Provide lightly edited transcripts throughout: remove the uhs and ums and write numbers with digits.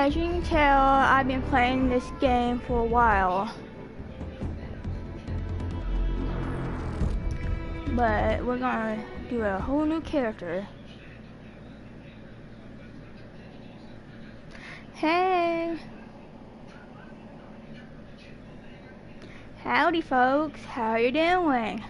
As you can tell, I've been playing this game for a while. But we're gonna do a whole new character. Hey! Howdy folks, how you doing?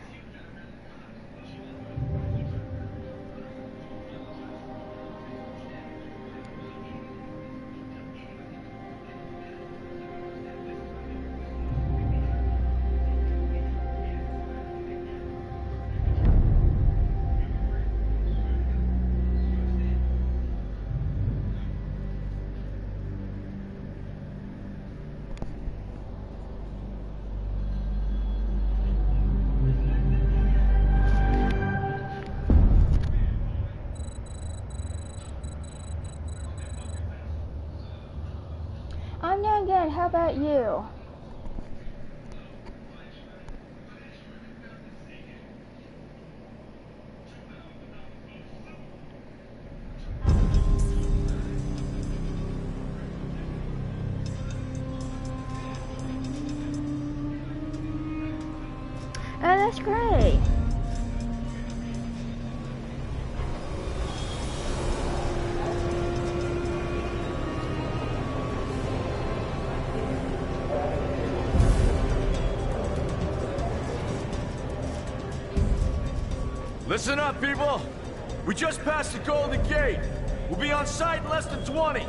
I'm doing good, how about you? Oh, that's great. Listen up, people! We just passed the Golden Gate. We'll be on site in less than 20.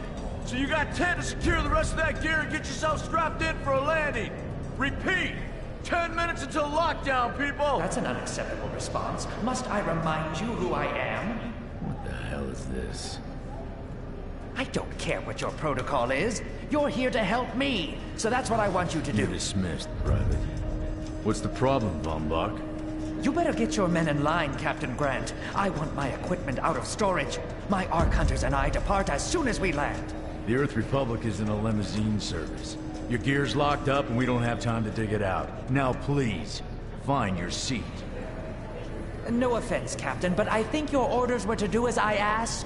So you got 10 to secure the rest of that gear and get yourself strapped in for a landing. Repeat! 10 minutes until lockdown, people! That's an unacceptable response. Must I remind you who I am? What the hell is this? I don't care what your protocol is. You're here to help me. So that's what I want you to do. You're dismissed, Private. What's the problem, Von Bach? You better get your men in line, Captain Grant. I want my equipment out of storage. My Ark Hunters and I depart as soon as we land. The Earth Republic is in a limousine service. Your gear's locked up and we don't have time to dig it out. Now please, find your seat. No offense, Captain, but I think your orders were to do as I ask.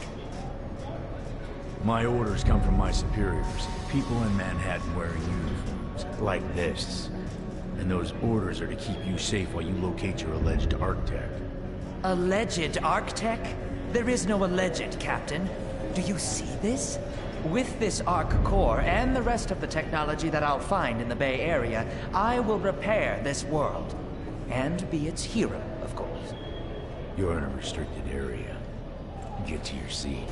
My orders come from my superiors. People in Manhattan wearing uniforms, like this. And those orders are to keep you safe while you locate your alleged Arc-Tech. Alleged Arc-Tech? There is no alleged, Captain. Do you see this? With this Arc core and the rest of the technology that I'll find in the Bay Area, I will repair this world. And be its hero, of course. You're in a restricted area. Get to your seat.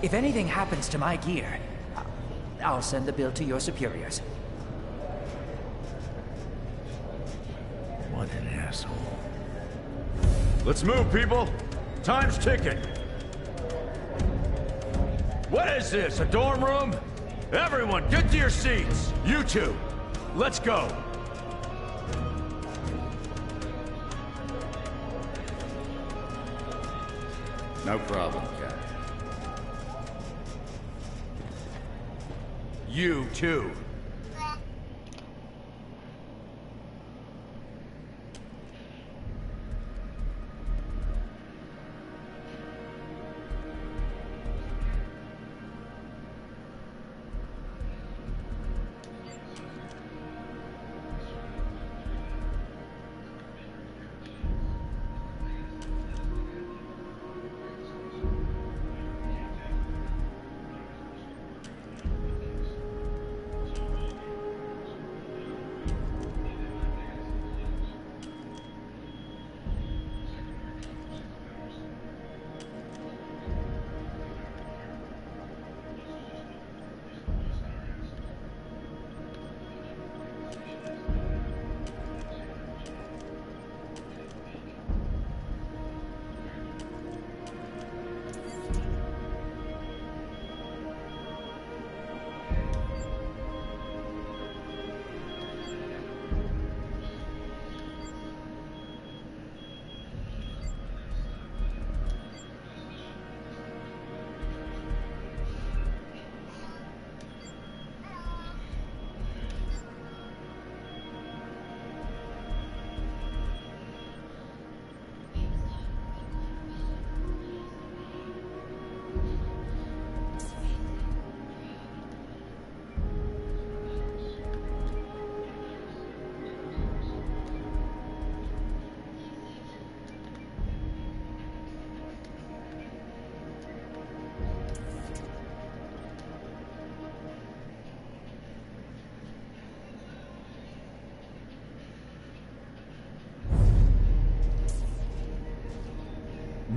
If anything happens to my gear, I'll send the bill to your superiors. What an asshole. Let's move, people! Time's ticking! What is this, a dorm room? Everyone, get to your seats! You two, let's go! No problem, Captain. You too.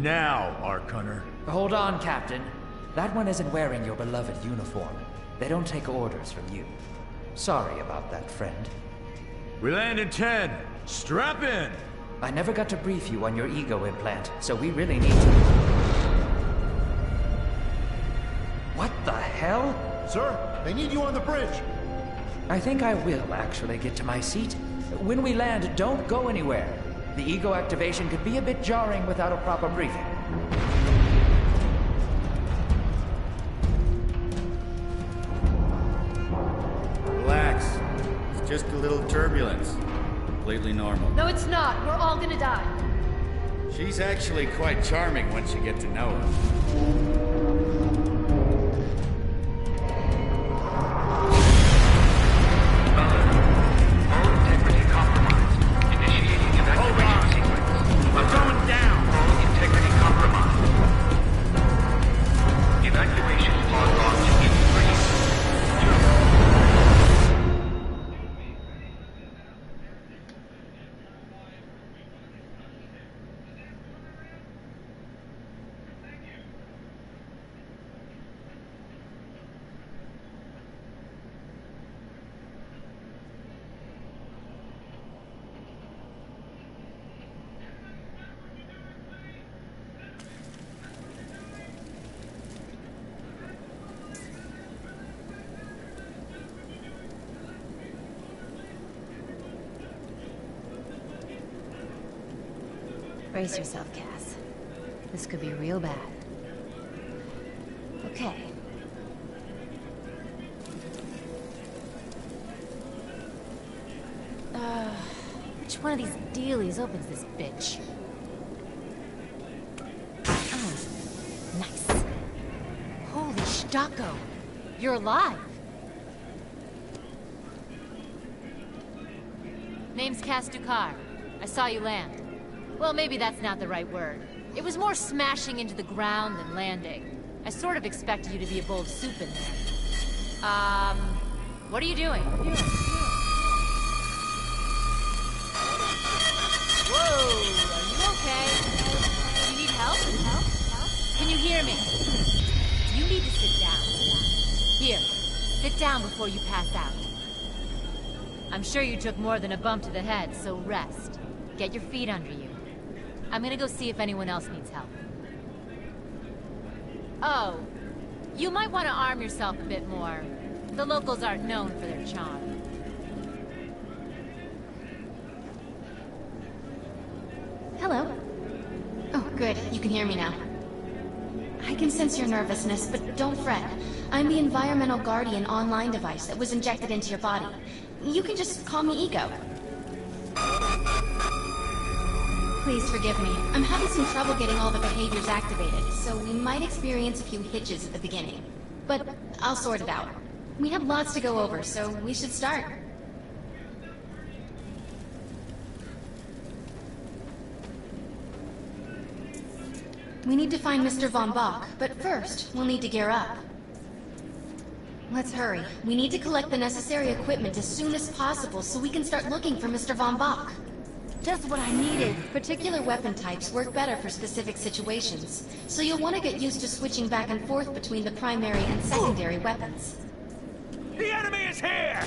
Now, Ark Hunter. Hold on, Captain. That one isn't wearing your beloved uniform. They don't take orders from you. Sorry about that, friend. We land in 10. Strap in! I never got to brief you on your ego implant, so we really need to... What the hell? Sir, they need you on the bridge. I think I will actually get to my seat. When we land, don't go anywhere. The ego activation could be a bit jarring without a proper briefing. Relax. It's just a little turbulence. Completely normal. No, it's not. We're all gonna die. She's actually quite charming once you get to know her. Brace yourself, Cass. This could be real bad. Okay. Which one of these dealies opens this bitch? Oh, nice. Holy Stocko! You're alive! Name's Cass Dukar. I saw you land. Well, maybe that's not the right word. It was more smashing into the ground than landing. I sort of expected you to be a bowl of soup in there. What are you doing? Whoa, are you okay? Do you need help? Can you hear me? You need to sit down. Here, sit down before you pass out. I'm sure you took more than a bump to the head, so rest. Get your feet under you. I'm gonna go see if anyone else needs help. Oh, you might want to arm yourself a bit more. The locals aren't known for their charm. Hello. Oh, good. You can hear me now. I can sense your nervousness, but don't fret. I'm the environmental guardian online device that was injected into your body. You can just call me Ego. Please forgive me. I'm having some trouble getting all the behaviors activated, so we might experience a few hitches at the beginning. But I'll sort it out. We have lots to go over, so we should start. We need to find Mr. Von Bach, but first, we'll need to gear up. Let's hurry. We need to collect the necessary equipment as soon as possible so we can start looking for Mr. Von Bach. Just what I needed. Particular weapon types work better for specific situations, so you'll want to get used to switching back and forth between the primary and secondary weapons. The enemy is here!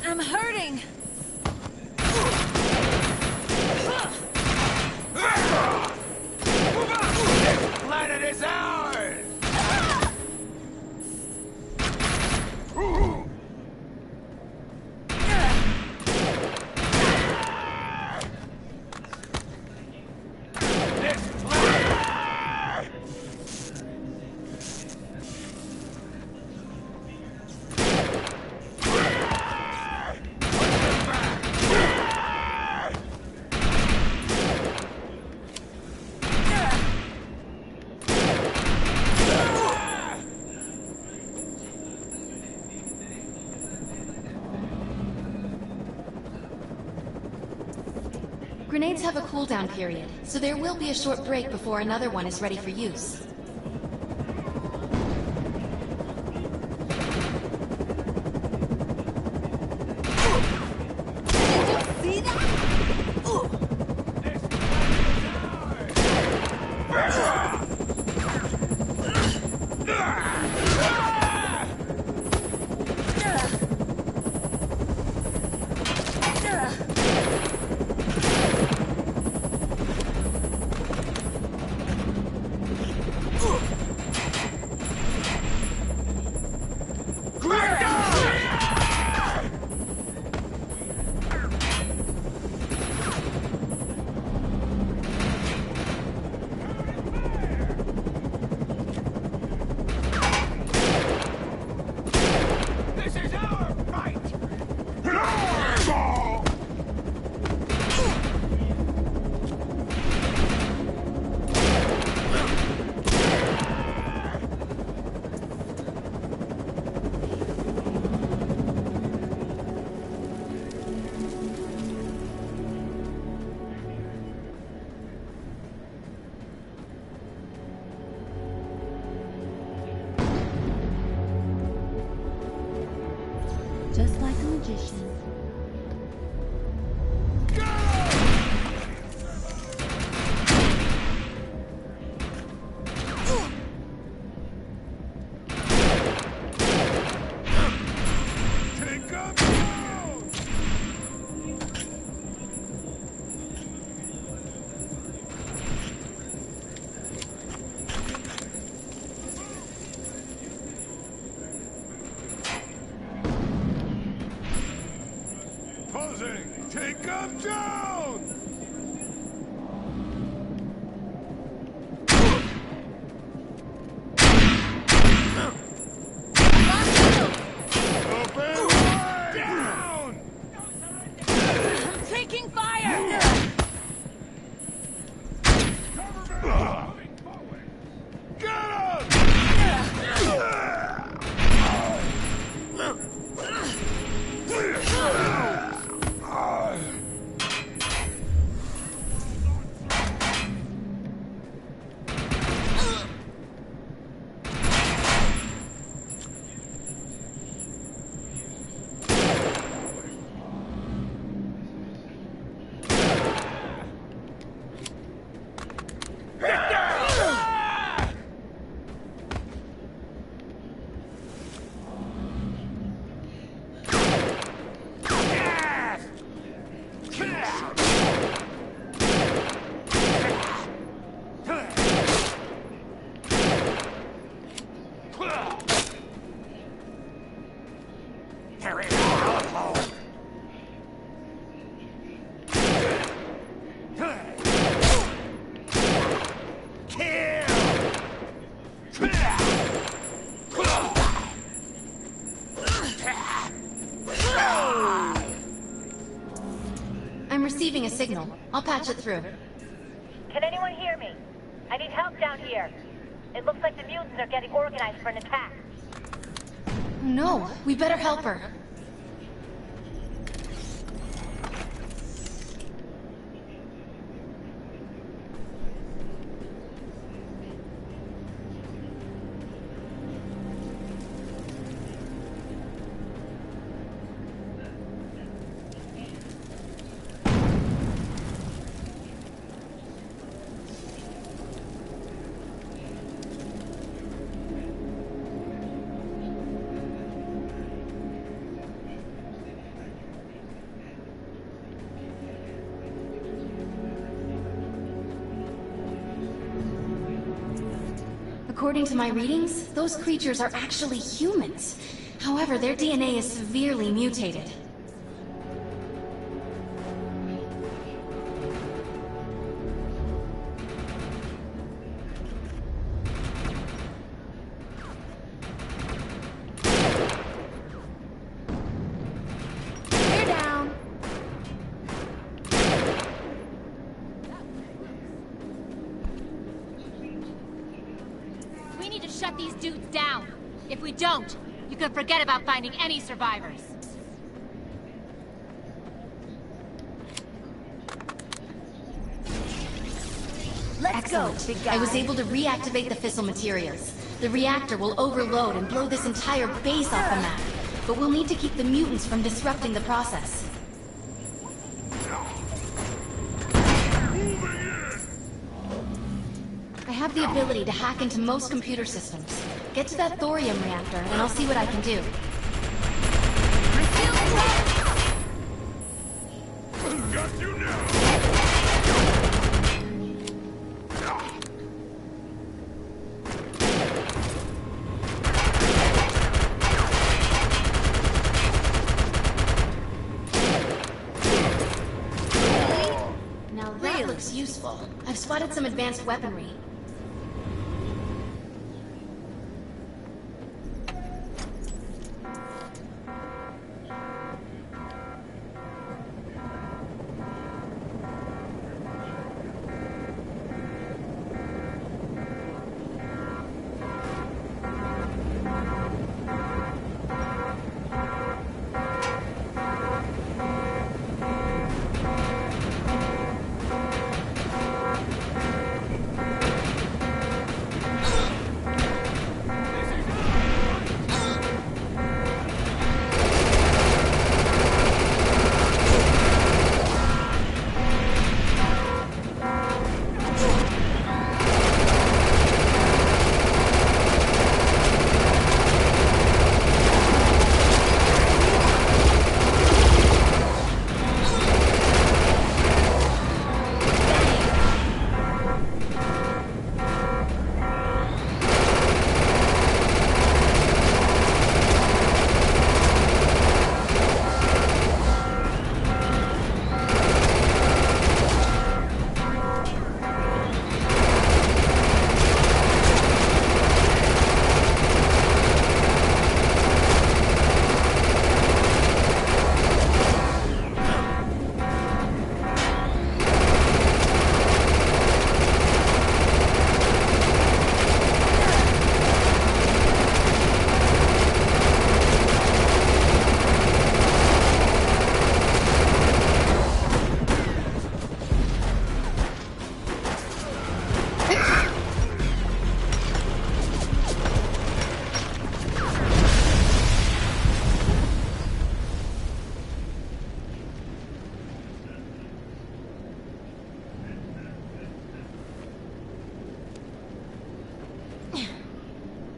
I'm hurting! Planet is ours! Grenades have a cooldown period, so there will be a short break before another one is ready for use. Just like a magician. Take him down! Open wide! Down! I'm taking fire! Cover me! Get him! I'm receiving a signal. I'll patch it through. Can anyone hear me? I need help down here. It looks like the mutants are getting organized for an attack. No, we better help her. According to my readings, those creatures are actually humans. However, their DNA is severely mutated. You're down. We need to shut these dudes down. If we don't, you can forget about finding any survivors. Excellent. I was able to reactivate the fissile materials. The reactor will overload and blow this entire base off the map. But we'll need to keep the mutants from disrupting the process. have the ability to hack into most computer systems. Get to that thorium reactor, and I'll see what I can do. Got you now! Now that looks useful. I've spotted some advanced weaponry.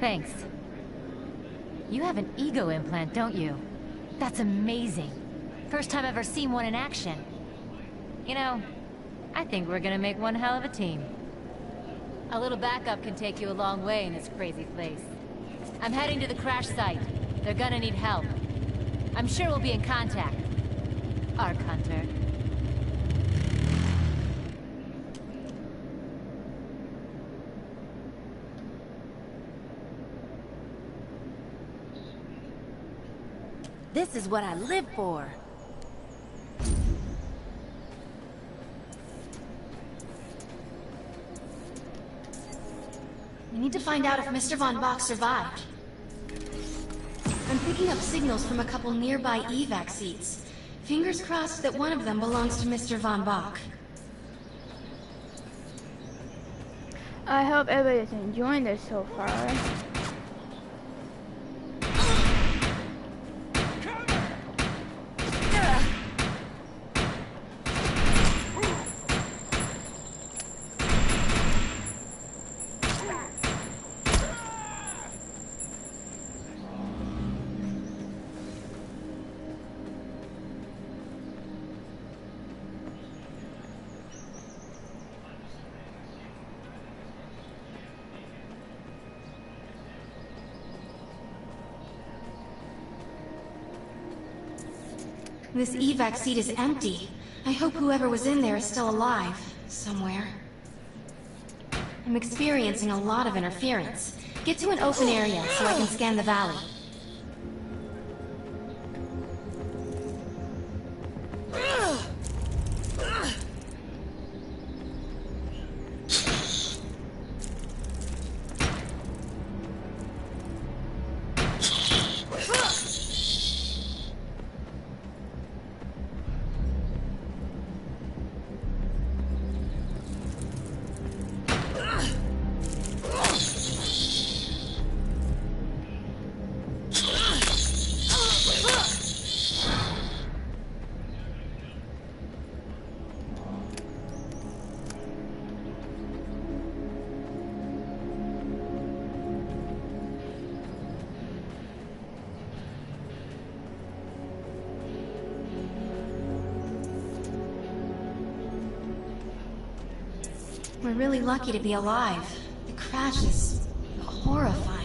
Thanks. You have an ego implant, don't you? That's amazing. First time I've ever seen one in action. You know, I think we're gonna make one hell of a team. A little backup can take you a long way in this crazy place. I'm heading to the crash site. They're gonna need help. I'm sure we'll be in contact. Arc Hunter. This is what I live for. We need to find out if Mr. Von Bach survived. I'm picking up signals from a couple nearby evac seats. Fingers crossed that one of them belongs to Mr. Von Bach. I hope everybody's enjoying this so far. This evac seat is empty. I hope whoever was in there is still alive, somewhere. I'm experiencing a lot of interference. Get to an open area so I can scan the valley. We're really lucky to be alive. The crash is horrifying.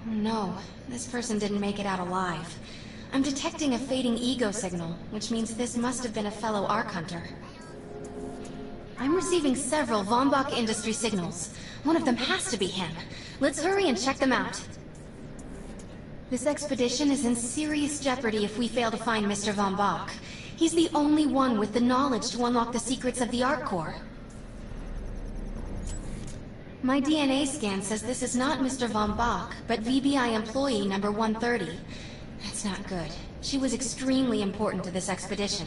No, this person didn't make it out alive. I'm detecting a fading ego signal, which means this must have been a fellow Ark Hunter. I'm receiving several Von Bach Industry signals. One of them has to be him. Let's hurry and check them out. This expedition is in serious jeopardy if we fail to find Mr. Von Bach. He's the only one with the knowledge to unlock the secrets of the Ark Core. My DNA scan says this is not Mr. Von Bach, but VBI employee number 130. That's not good. She was extremely important to this expedition.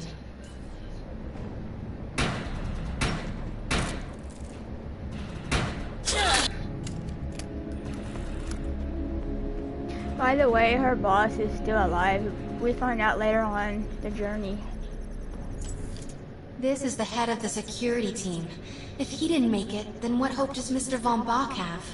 By the way, her boss is still alive. We find out later on the journey. This is the head of the security team. If he didn't make it, then what hope does Mr. Von Bach have?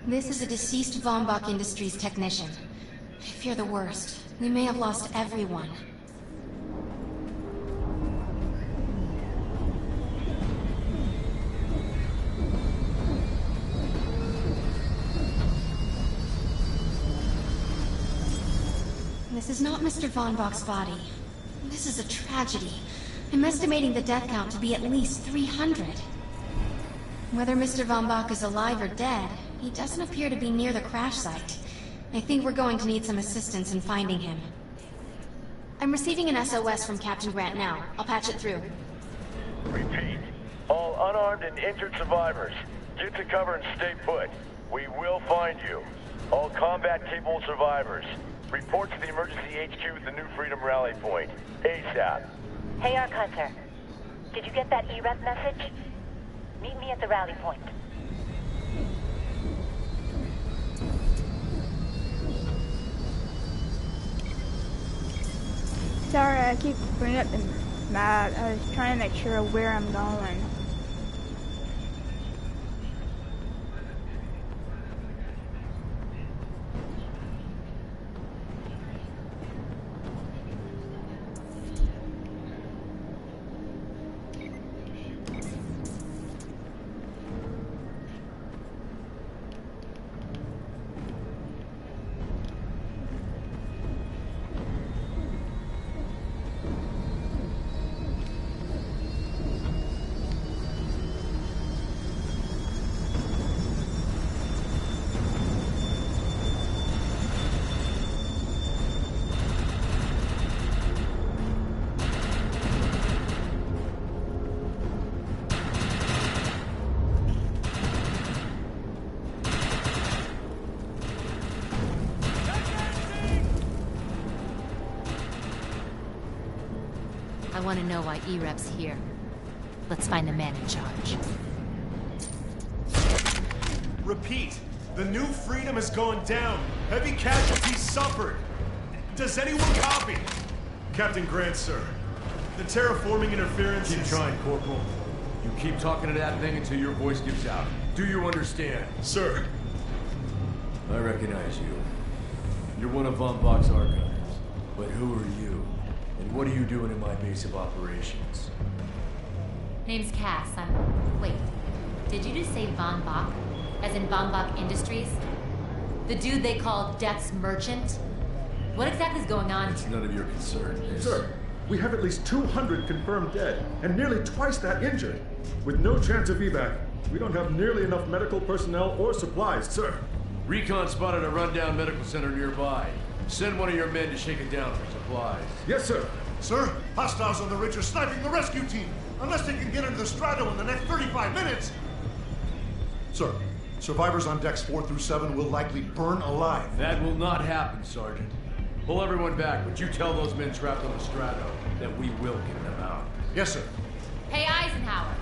This is a deceased Von Bach Industries technician. I fear the worst. We may have lost everyone. This is not Mr. Von Bach's body. This is a tragedy. I'm estimating the death count to be at least 300. Whether Mr. Von Bach is alive or dead, he doesn't appear to be near the crash site. I think we're going to need some assistance in finding him. I'm receiving an SOS from Captain Grant now. I'll patch it through. Repeat. All unarmed and injured survivors, get to cover and stay put. We will find you. All combat-capable survivors, report to the emergency HQ at the New Freedom Rally Point. ASAP. Hey, Ark Hunter. Did you get that EREP message? Meet me at the rally point. Sorry, I keep bringing up the map. I was trying to make sure where I'm going. I want to know why EREP's here. Let's find the man in charge. Repeat. The New Freedom has gone down. Heavy casualties suffered. Does anyone copy? Captain Grant, sir. The terraforming interference Keep is... trying, Corporal. You keep talking to that thing until your voice gives out. Do you understand? Sir. I recognize you. You're one of Von Bach's archives. But who are you? And what are you doing in my base of operations? Name's Cass. Wait. Did you just say Von Bach? As in Von Bach Industries? The dude they call Death's Merchant? What exactly is going on It's here? none of your concern. Sir, we have at least 200 confirmed dead, and nearly twice that injured. With no chance of evac, We don't have nearly enough medical personnel or supplies, sir. Recon spotted a rundown medical center nearby. Send one of your men to shake it down for supplies. Yes, sir. Sir, hostiles on the ridge are sniping the rescue team. Unless they can get into the Strato in the next 35 minutes. Sir, survivors on decks 4 through 7 will likely burn alive. That will not happen, Sergeant. Pull everyone back, but you tell those men trapped on the Strato that we will get them out. Yes, sir. Hey, Eisenhower.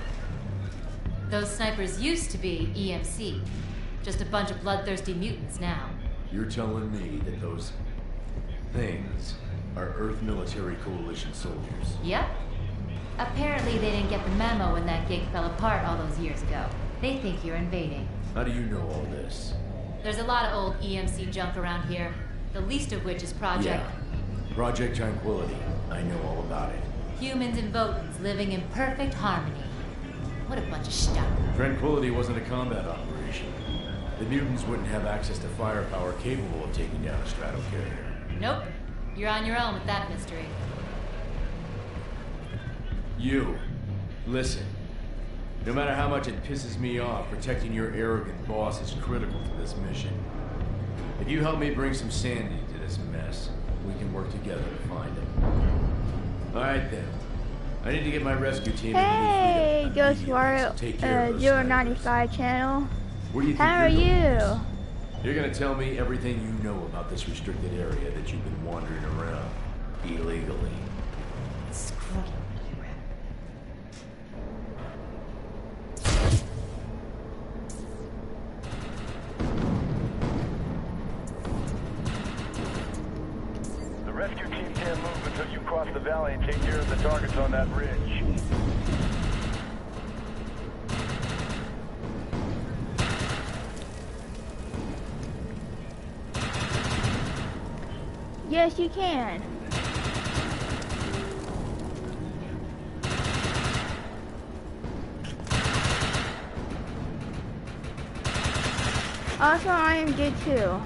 Those snipers used to be EMC. Just a bunch of bloodthirsty mutants now. You're telling me that those things are Earth Military Coalition soldiers? Yep. Apparently they didn't get the memo when that gig fell apart all those years ago. They think you're invading. How do you know all this? There's a lot of old EMC junk around here, the least of which is Project... Yeah. Project Tranquility. I know all about it. Humans and Votans living in perfect harmony. What a bunch of stuff. Tranquility wasn't a combat operation. The mutants wouldn't have access to firepower capable of taking down a strato carrier. Nope. You're on your own with that mystery. You. Listen. No matter how much it pisses me off, protecting your arrogant boss is critical to this mission. If you help me bring some sanity to this mess, we can work together to find it. Alright then. I need to get my rescue team. Hey, Ghost Warrior 095 channel. What do you think? How are you? You're gonna tell me everything you know about this restricted area that you've been wandering around illegally. Screw you. The rescue team can't move until you cross the valley and take care of the targets on that ridge. Yes, you can. Also, I am good too.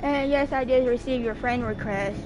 And yes, I did receive your friend request.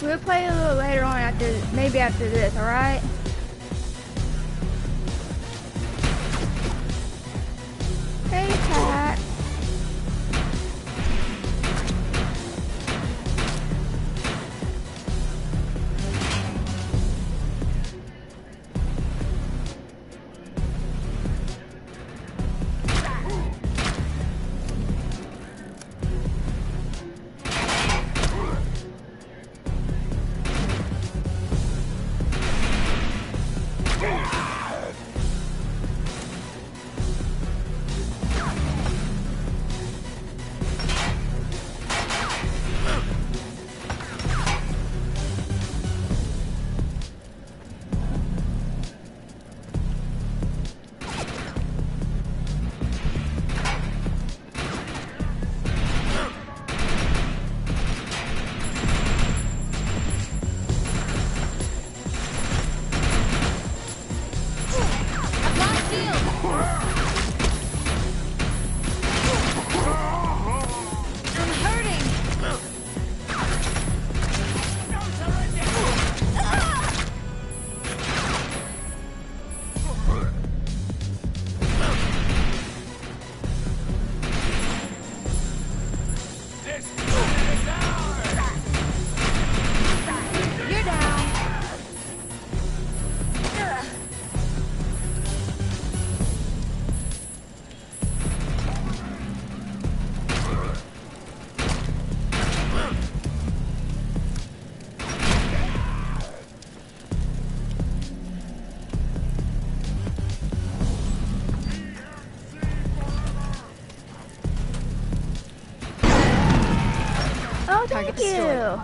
We'll play a little later on maybe after this, alright? Hey, Pat. Target Thank destroyed. you.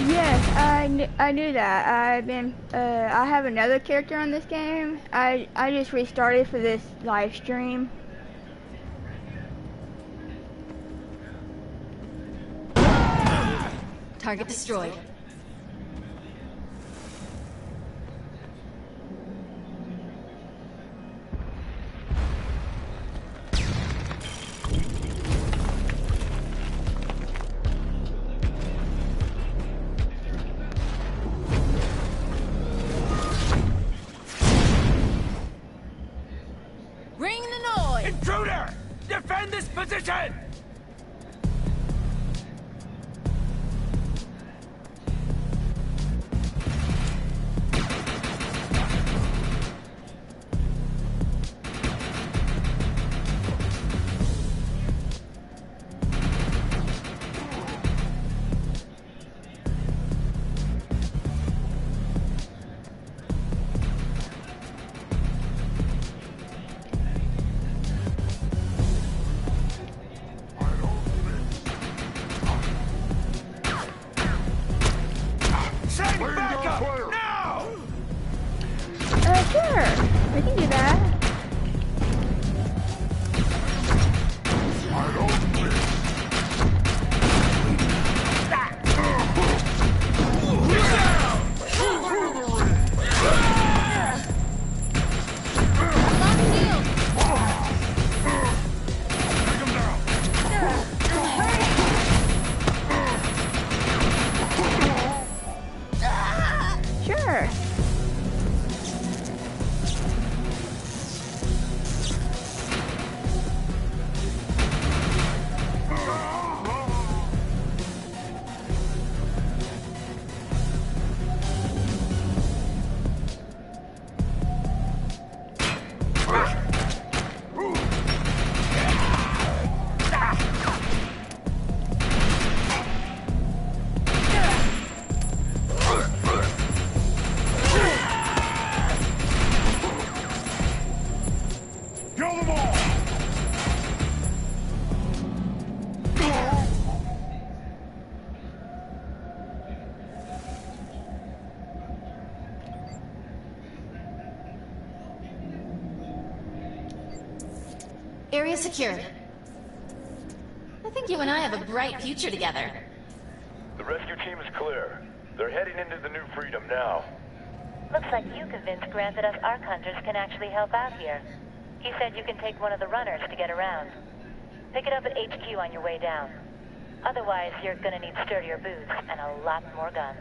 Yes, I knew that. I have another character on this game. I just restarted for this live stream. Target destroyed. Bring the noise! Intruder! Defend this position! Send backup! Now! Sure. We can do that. Sure. Kill them all! Area secured. I think you and I have a bright future together. The rescue team is clear. They're heading into the New Freedom now. Looks like you convinced Grant that us Ark Hunters can actually help out here. He said you can take one of the runners to get around. Pick it up at HQ on your way down. Otherwise, you're gonna need sturdier boots and a lot more guns.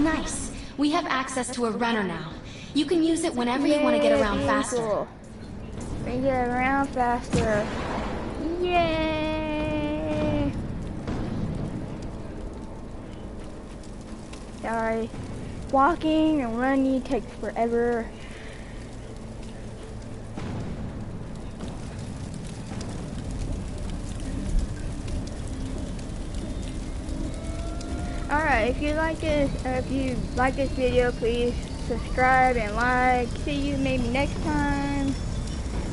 Nice. We have access to a runner now. You can use it whenever you want to get around faster. Cool. We can get around faster. Yay! Sorry. Walking and running takes forever. Alright, if you like this video, please subscribe and like. See you maybe next time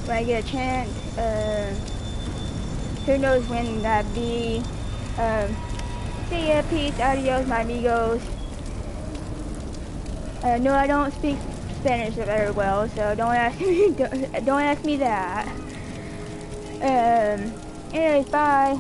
when I get a chance. Who knows when that be. See ya, peace, adios, my amigos. No, I don't speak Spanish very well, so don't ask me. Don't ask me that. Anyways, bye.